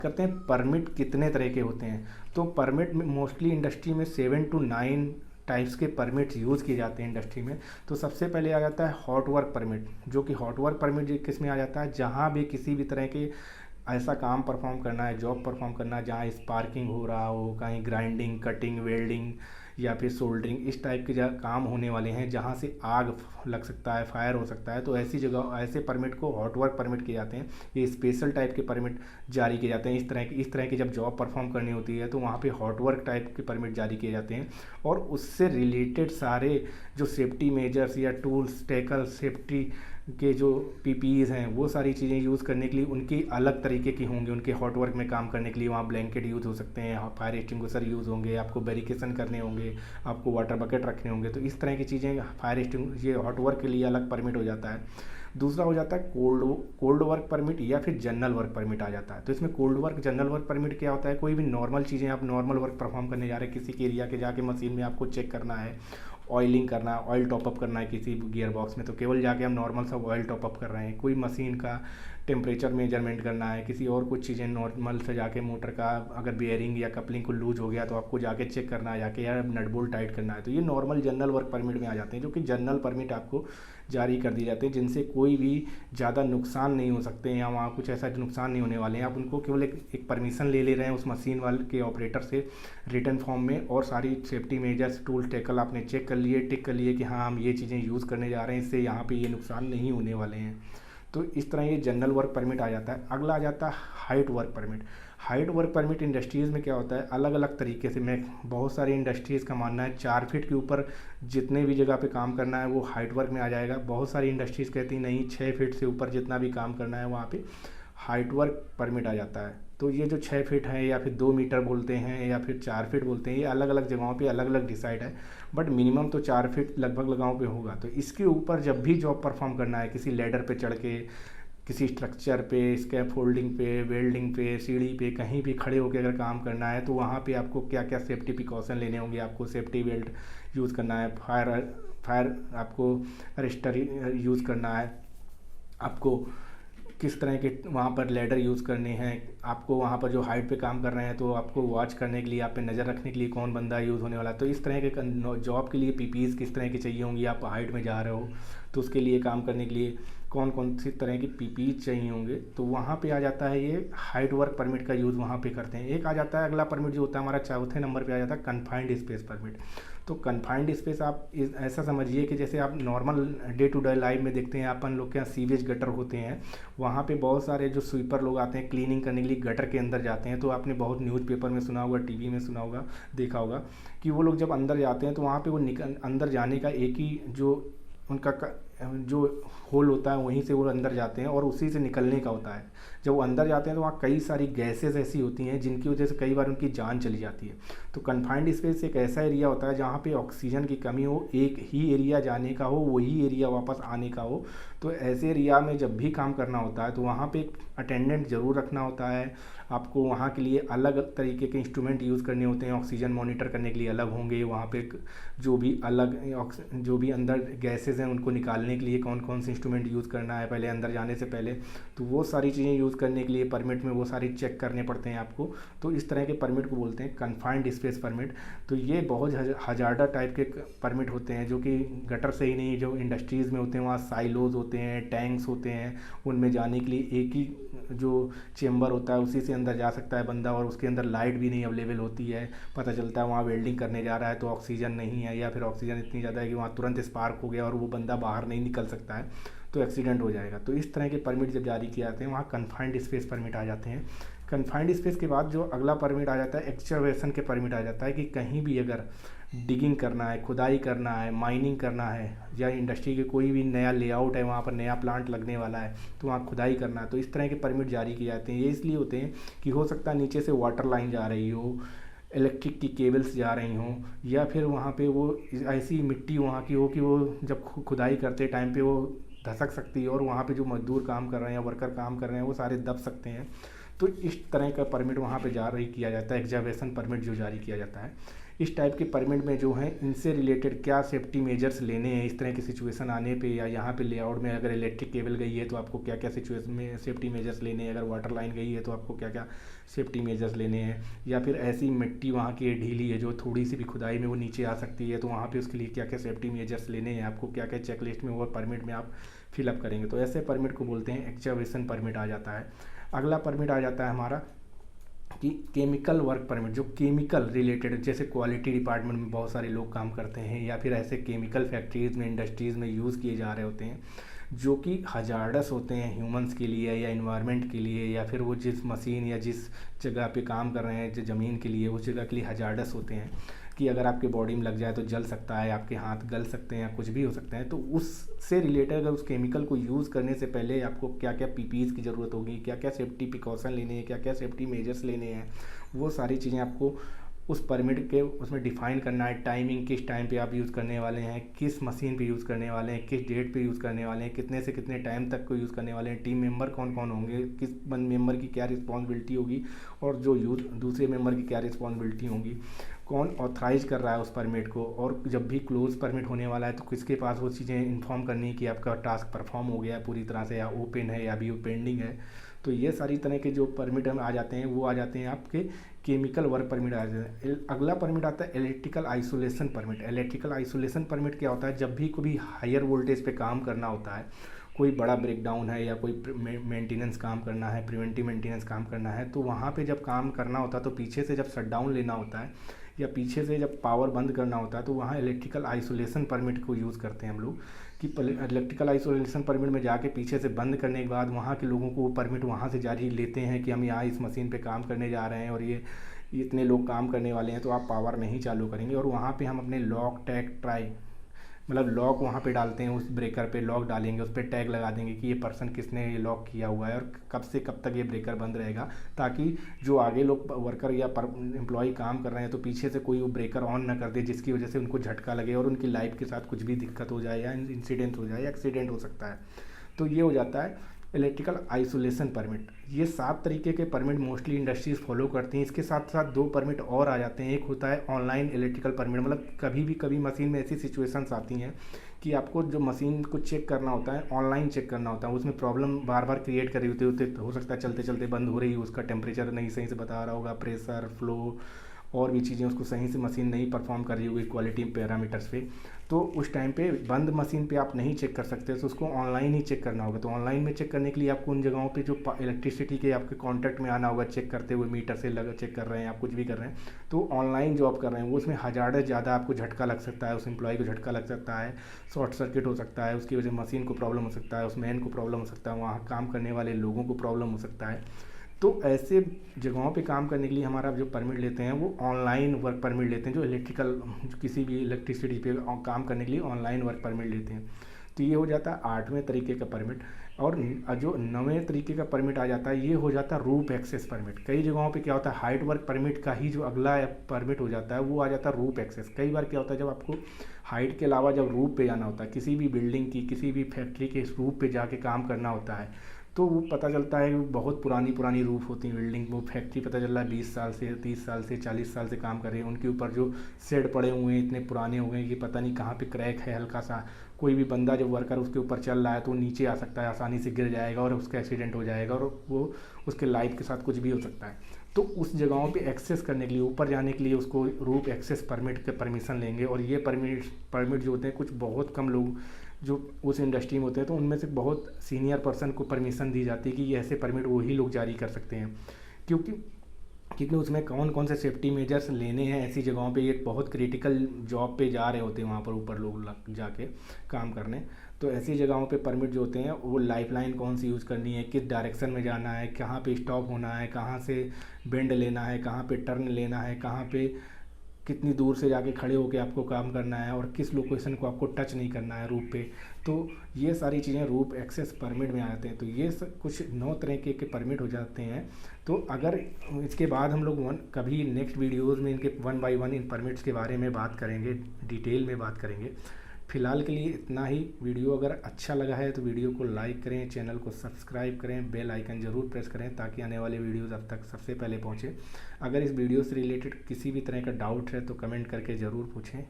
करते हैं परमिट कितने तरह के होते हैं। तो परमिट में मोस्टली इंडस्ट्री में 7 to 9 टाइप्स के परमिट्स यूज़ किए जाते हैं इंडस्ट्री में। तो सबसे पहले आ जाता है हॉट वर्क परमिट, जो कि हॉट वर्क परमिट किस में आ जाता है, जहाँ भी किसी भी तरह के ऐसा काम परफॉर्म करना है, जॉब परफॉर्म करना है जहाँ स्पार्किंग हो रहा हो, कहीं ग्राइंडिंग, कटिंग, वेल्डिंग या फिर सोल्डरिंग, इस टाइप के काम होने वाले हैं जहाँ से आग लग सकता है, फायर हो सकता है, तो ऐसी जगह ऐसे परमिट को हॉट वर्क परमिट किए जाते हैं। ये स्पेशल टाइप के परमिट जारी किए जाते हैं। इस तरह की जब जॉब परफॉर्म करनी होती है तो वहाँ पे हॉट वर्क टाइप के परमिट जारी किए जाते हैं। और उससे रिलेटेड सारे जो सेफ्टी मेजर्स या टूल्स, टेकल, सेफ्टी के जो पीपीईज हैं, वो सारी चीज़ें यूज़ करने के लिए उनकी अलग तरीके की होंगी। उनके हॉट वर्क में काम करने के लिए वहाँ ब्लैंकेट यूज़ हो सकते हैं, फायर एक्सटिंग्विशर यूज़ होंगे, आपको बैरिकेशन करने होंगे, आपको वाटर बकेट रखने होंगे। तो इस तरह की चीज़ें ये हॉट वर्क के लिए अलग परमिट हो जाता है। दूसरा हो जाता है कोल्ड वर्क परमिट या फिर जनरल वर्क परमिट आ जाता है। तो इसमें cold work, general work permit क्या होता है, कोई भी नॉर्मल चीज़ें, आप नॉर्मल वर्क परफॉर्म करने जा रहे हैं, किसी के एरिया के जाके मशीन में आपको चेक करना है, ऑयलिंग करना है, ऑयल टॉपअप करना है किसी गियर बॉक्स में, तो केवल जाके हम नॉर्मल सब ऑयल टॉपअप कर रहे हैं। कोई मशीन का टेम्परेचर मेजरमेंट करना है, किसी और कुछ चीज़ें नॉर्मल से जाके मोटर का अगर बियरिंग या कपलिंग को लूज हो गया तो आपको जाके चेक करना है, जाके यार नट बोल्ट टाइट करना है, तो ये नॉर्मल जनरल वर्क परमिट में आ जाते हैं, जो कि जनरल परमिट आपको जारी कर दी जाते हैं, जिनसे कोई भी ज़्यादा नुकसान नहीं हो सकते हैं या वहाँ कुछ ऐसा नुकसान नहीं होने वाले हैं। आप उनको केवल एक परमिशन ले रहे हैं उस मशीन वाले के ऑपरेटर से रिटर्न फॉर्म में, और सारी सेफ्टी मेजर्स, टूल, टेकल आपने चेक कर लिए, टिक कर लिए कि हाँ हम ये चीज़ें यूज़ करने जा रहे हैं, इससे यहाँ पे ये नुकसान नहीं होने वाले हैं। तो इस तरह ये जनरल वर्क परमिट आ जाता है। अगला आ जाता है height work permit. Height work permit industries में क्या होता है, अलग अलग तरीके से, मैं बहुत सारी इंडस्ट्रीज़ का मानना है 4 फीट के ऊपर जितने भी जगह पे काम करना है वो हाइट वर्क में आ जाएगा। बहुत सारी इंडस्ट्रीज़ कहती नहीं 6 फीट से ऊपर जितना भी काम करना है वहाँ पे हाइट वर्क परमिट आ जाता है। तो ये जो 6 फीट है या फिर 2 मीटर बोलते हैं या फिर 4 फीट बोलते हैं, ये अलग अलग जगहों पे अलग अलग डिसाइड है, बट मिनिमम तो 4 फीट लगभग जगहों पे होगा। तो इसके ऊपर जब भी जॉब परफॉर्म करना है, किसी लेडर पे चढ़ के, किसी स्ट्रक्चर पे, स्कैफोल्डिंग पे, वेल्डिंग पे, सीढ़ी पे, कहीं भी खड़े होकर अगर काम करना है तो वहाँ पे आपको क्या क्या सेफ्टी प्रिकॉशन लेने होंगे। आपको सेफ्टी बेल्ट यूज़ करना है, फायर आपको अरेस्टर यूज़ करना है, आपको किस तरह के वहाँ पर लेडर यूज़ करने हैं, आपको वहाँ पर जो हाइट पे काम कर रहे हैं तो आपको वॉच करने के लिए, आप पे नज़र रखने के लिए कौन बंदा यूज़ होने वाला है। तो इस तरह के जॉब के लिए पीपीज़ किस तरह की चाहिए होंगी, आप हाइट में जा रहे हो तो उसके लिए काम करने के लिए कौन कौन सी तरह की पीपीज़ चाहिए होंगे, तो वहाँ पे आ जाता है ये हाइट वर्क परमिट का यूज़ वहाँ पे करते हैं। एक आ जाता है अगला परमिट जो होता है हमारा चौथे नंबर पे आ जाता है कन्फाइंड स्पेस परमिट। तो कन्फाइंड स्पेस आप ऐसा समझिए कि जैसे आप normal day to day life में देखते हैं अपन लोग के यहाँ सीवेज गटर होते हैं, वहाँ पे बहुत सारे जो स्वीपर लोग आते हैं क्लीनिंग करने के लिए गटर के अंदर जाते हैं। तो आपने बहुत न्यूज़पेपर में सुना होगा, टीवी में सुना होगा, देखा होगा कि वो लोग जब अंदर जाते हैं तो वहाँ पे वो अंदर जाने का एक ही जो उनका जो होल होता है वहीं से वो अंदर जाते हैं और उसी से निकलने का होता है। जब वो अंदर जाते हैं तो वहाँ कई सारी गैसेस ऐसी होती हैं जिनकी वजह से कई बार उनकी जान चली जाती है। तो कन्फाइंड स्पेस एक ऐसा एरिया होता है जहाँ पे ऑक्सीजन की कमी हो, एक ही एरिया जाने का हो, वही एरिया वापस आने का हो। तो ऐसे एरिया में जब भी काम करना होता है तो वहाँ पे एक अटेंडेंट ज़रूर रखना होता है। आपको वहाँ के लिए अलग तरीके के इंस्ट्रूमेंट यूज़ करने होते हैं, ऑक्सीजन मॉनिटर करने के लिए अलग होंगे। वहाँ पे जो भी जो भी अंदर गैसेस हैं उनको निकालने के लिए कौन कौन से इंस्ट्रूमेंट यूज़ करना है पहले अंदर जाने से पहले, तो वो सारी चीज़ें यूज़ करने के लिए परमिट में वो सारी चेक करने पड़ते हैं आपको। तो इस तरह के परमिट को बोलते हैं कन्फाइंड स्पेस परमिट। तो ये बहुत हजार्डा टाइप के परमिट होते हैं जो कि गटर से ही नहीं, जो इंडस्ट्रीज़ में होते हैं वहाँ साइलोज होते हैं, टैंक्स होते हैं, उनमें जाने के लिए एक ही जो चेम्बर होता है उसी से अंदर जा सकता है बंदा, और उसके अंदर लाइट भी नहीं अवेलेबल होती है। पता चलता है वहाँ वेल्डिंग करने जा रहा है तो ऑक्सीजन नहीं है, या फिर ऑक्सीजन इतनी ज़्यादा है कि वहाँ तुरंत स्पार्क हो गया और वो बंदा बाहर नहीं निकल सकता है, तो एक्सीडेंट हो जाएगा। तो इस तरह के परमिट जब जारी किए जाते हैं वहाँ कन्फाइंड स्पेस परमिट आ जाते हैं। कन्फाइंड स्पेस के बाद जो अगला परमिट आ जाता है एक्सकवेशन के परमिट आ जाता है, कि कहीं भी अगर डिगिंग करना है, खुदाई करना है, माइनिंग करना है, या इंडस्ट्री के कोई भी नया लेआउट है, वहाँ पर नया प्लांट लगने वाला है तो वहाँ खुदाई करना है, तो इस तरह के परमिट जारी किए जाते हैं। ये इसलिए होते हैं कि हो सकता है नीचे से वाटर लाइन जा रही हो, इलेक्ट्रिक की केबल्स जा रही हों, या फिर वहाँ पे वो ऐसी मिट्टी वहाँ की हो कि वो जब खुदाई करते टाइम पे वो धसक सकती है और वहाँ पे जो मजदूर काम कर रहे हैं या वर्कर काम कर रहे हैं वो सारे दब सकते हैं। तो इस तरह का परमिट वहाँ पे जारी किया जाता है, एग्जावेशन परमिट जो जारी किया जाता है। इस टाइप के परमिट में जो है इनसे रिलेटेड क्या सेफ्टी मेजर्स लेने हैं इस तरह की सिचुएशन आने पे, या यहाँ पे लेआउट में अगर इलेक्ट्रिक केबल गई है तो आपको क्या क्या सिचुएशन में सेफ्टी मेजर्स लेने हैं, अगर वाटर लाइन गई है तो आपको क्या क्या सेफ्टी मेजर्स लेने हैं, या फिर ऐसी मिट्टी वहाँ की ढीली है जो थोड़ी सी भी खुदाई में वो नीचे आ सकती है तो वहाँ पे उसके लिए क्या क्या सेफ्टी मेजर्स लेने हैं, आपको क्या क्या चेकलिस्ट में वो परमिट में आप फिलअप करेंगे। तो ऐसे परमिट को बोलते हैं एक्सकवेशन परमिट आ जाता है। अगला परमिट आ जाता है हमारा कि केमिकल वर्क परमिट, जो केमिकल रिलेटेड, जैसे क्वालिटी डिपार्टमेंट में बहुत सारे लोग काम करते हैं, या फिर ऐसे केमिकल फैक्ट्रीज़ में, इंडस्ट्रीज़ में यूज़ किए जा रहे होते हैं जो कि हजार्डस होते हैं ह्यूमंस के लिए या इन्वायरमेंट के लिए, या फिर वो जिस मशीन या जिस जगह पे काम कर रहे हैं, जो ज़मीन के लिए, उस जगह के लिए हजार्डस होते हैं कि अगर आपके बॉडी में लग जाए तो जल सकता है, आपके हाथ गल सकते हैं या कुछ भी हो सकता है। तो उससे रिलेटेड अगर उस केमिकल को यूज़ करने से पहले आपको क्या क्या पीपीज़ की ज़रूरत होगी, क्या क्या सेफ्टी प्रिकॉशन लेने हैं, क्या क्या सेफ्टी मेजर्स लेने हैं, वो सारी चीज़ें आपको उस परमिट के उसमें डिफ़ाइन करना है। टाइमिंग, किस टाइम पे आप यूज़ करने वाले हैं, किस मशीन पे यूज़ करने वाले हैं, किस डेट पे यूज़ करने वाले हैं, कितने से कितने टाइम तक को यूज़ करने वाले हैं, टीम मेंबर कौन कौन होंगे, किस मेंबर की क्या रिस्पॉन्सिबिलिटी होगी, और जो यूज़ दूसरे मेंबर की क्या रिस्पॉन्सिबिलिटी होगी, कौन ऑथराइज कर रहा है उस परमिट को, और जब भी क्लोज परमिट होने वाला है तो किसके पास वो चीज़ें इन्फॉर्म करनी है कि आपका टास्क परफॉर्म हो गया है पूरी तरह से, या ओपन है या अभी पेंडिंग है। तो ये सारी तरह के जो परमिट हम आ जाते हैं वो आ जाते हैं आपके केमिकल वर्क परमिट आ जाते हैं। अगला परमिट आता है electrical isolation permit. Electrical isolation permit क्या होता है, जब भी कोई हायर वोल्टेज पे काम करना होता है, कोई बड़ा ब्रेकडाउन है या कोई मेंटेनेंस काम करना है, प्रिवेंटिव मेंटेनेंस काम करना है, तो वहाँ पे जब काम करना होता है तो पीछे से जब शटडाउन लेना होता है या पीछे से जब पावर बंद करना होता है तो वहाँ इलेक्ट्रिकल आइसोलेशन परमिट को यूज़ करते हैं हम लोग कि इलेक्ट्रिकल आइसोलेशन परमिट में जाके पीछे से बंद करने के बाद वहाँ के लोगों को वो परमिट वहाँ से जारी लेते हैं कि हम यहाँ इस मशीन पे काम करने जा रहे हैं और ये इतने लोग काम करने वाले हैं तो आप पावर नहीं चालू करेंगे। और वहाँ पे हम अपने लॉक टैग ट्राई मतलब लॉक वहाँ पे डालते हैं, उस ब्रेकर पे लॉक डालेंगे, उस पर टैग लगा देंगे कि ये पर्सन किसने ये लॉक किया हुआ है और कब से कब तक ये ब्रेकर बंद रहेगा, ताकि जो आगे लोग वर्कर या एम्प्लॉय काम कर रहे हैं तो पीछे से कोई वो ब्रेकर ऑन ना कर दे जिसकी वजह से उनको झटका लगे और उनकी लाइफ के साथ कुछ भी दिक्कत हो जाए या इंसिडेंट हो जाए या एक्सीडेंट हो सकता है। तो ये हो जाता है इलेक्ट्रिकल आइसोलेशन परमिट। ये 7 तरीके के परमिट मोस्टली इंडस्ट्रीज़ फॉलो करती हैं। इसके साथ साथ 2 परमिट और आ जाते हैं। एक होता है ऑनलाइन इलेक्ट्रिकल परमिट, मतलब कभी मशीन में ऐसी सिचुएशंस आती हैं कि आपको जो मशीन को चेक करना होता है, ऑनलाइन चेक करना होता है, उसमें प्रॉब्लम बार बार क्रिएट कर रही होती है, हो सकता है चलते चलते बंद हो रही है, उसका टेम्परेचर नहीं सही से बता रहा होगा, प्रेशर, फ्लो और भी चीज़ें उसको सही से मशीन नहीं परफॉर्म कर रही होगी क्वालिटी पैरामीटर्स पे। तो उस टाइम पे बंद मशीन पे आप नहीं चेक कर सकते, तो उसको ऑनलाइन ही चेक करना होगा। तो ऑनलाइन में चेक करने के लिए आपको उन जगहों पे जो इलेक्ट्रिसिटी के आपके कॉन्टैक्ट में आना होगा, चेक करते हुए मीटर से लगा चेक कर रहे हैं आप, कुछ भी कर रहे हैं तो ऑनलाइन जॉब कर रहे हैं वो उसमें हजार्डस ज़्यादा आपको झटका लग सकता है, उस एम्प्लॉय को झटका लग सकता है, शॉर्ट सर्किट हो सकता है, उसकी वजह मशीन को प्रॉब्लम हो सकता है, उस मैन को प्रॉब्लम हो सकता है, वहाँ काम करने वाले लोगों को प्रॉब्लम हो सकता है। तो ऐसे जगहों पे काम करने के लिए हमारा जो परमिट लेते हैं वो ऑनलाइन वर्क परमिट लेते हैं, जो इलेक्ट्रिकल किसी भी इलेक्ट्रिसिटी पे काम करने के लिए ऑनलाइन वर्क परमिट लेते हैं। तो ये हो जाता है 8वें तरीके का परमिट। और जो 9वें तरीके का परमिट आ जाता है ये हो जाता है रूफ एक्सेस परमिट। कई जगहों पे क्या होता है हाइट वर्क परमिट का ही जो अगला परमिट हो जाता है वो आ जाता है रूफ एक्सेस। कई बार क्या होता है जब आपको हाइट के अलावा जब रूफ पे जाना होता है, किसी भी बिल्डिंग की, किसी भी फैक्ट्री के रूफ पे जाके काम करना होता है, तो वो पता चलता है कि बहुत पुरानी रूफ़ होती है बिल्डिंग, वो फैक्ट्री पता चल रहा है 20 साल से, 30 साल से, 40 साल से काम कर रहे हैं, उनके ऊपर जो शेड पड़े हुए हैं इतने पुराने हो गए हैं कि पता नहीं कहाँ पे क्रैक है हल्का सा, कोई भी बंदा जब वर्कर उसके ऊपर चल रहा है तो वो नीचे आ सकता है, आसानी से गिर जाएगा और उसका एक्सीडेंट हो जाएगा और वो उसके लाइफ के साथ कुछ भी हो सकता है। तो उस जगहों पे एक्सेस करने के लिए, ऊपर जाने के लिए उसको रूफ एक्सेस परमिट के परमिशन लेंगे। और ये परमिट जो होते हैं कुछ बहुत कम लोग जो उस इंडस्ट्री में होते हैं तो उनमें से बहुत सीनियर पर्सन को परमिशन दी जाती है कि ये ऐसे परमिट वही लोग जारी कर सकते हैं, क्योंकि उसमें कौन कौन से सेफ्टी मेजर्स लेने हैं ऐसी जगहों पे। ये बहुत क्रिटिकल जॉब पे जा रहे होते हैं वहाँ पर ऊपर लोग जाके काम करने, तो ऐसी जगहों पे परमिट जो होते हैं वो लाइफलाइन कौन सी यूज़ करनी है, किस डायरेक्शन में जाना है, कहाँ पे स्टॉप होना है, कहाँ से बेंड लेना है, कहाँ पे टर्न लेना है, कहाँ पे कितनी दूर से जाके खड़े होकर आपको काम करना है और किस लोकेशन को आपको टच नहीं करना है रूफ पे। तो ये सारी चीज़ें रूफ एक्सेस परमिट में आते हैं। तो ये कुछ 9 तरह के परमिट हो जाते हैं। तो अगर इसके बाद हम लोग कभी नेक्स्ट वीडियोज़ में इनके 1 बाय 1 इन परमिट्स के बारे में बात करेंगे, डिटेल में बात करेंगे। फ़िलहाल के लिए इतना ही। वीडियो अगर अच्छा लगा है तो वीडियो को लाइक करें, चैनल को सब्सक्राइब करें, बेल आइकन ज़रूर प्रेस करें ताकि आने वाले वीडियोज़ अब तक सबसे पहले पहुँचे। अगर इस वीडियो से रिलेटेड किसी भी तरह का डाउट है तो कमेंट करके ज़रूर पूछें।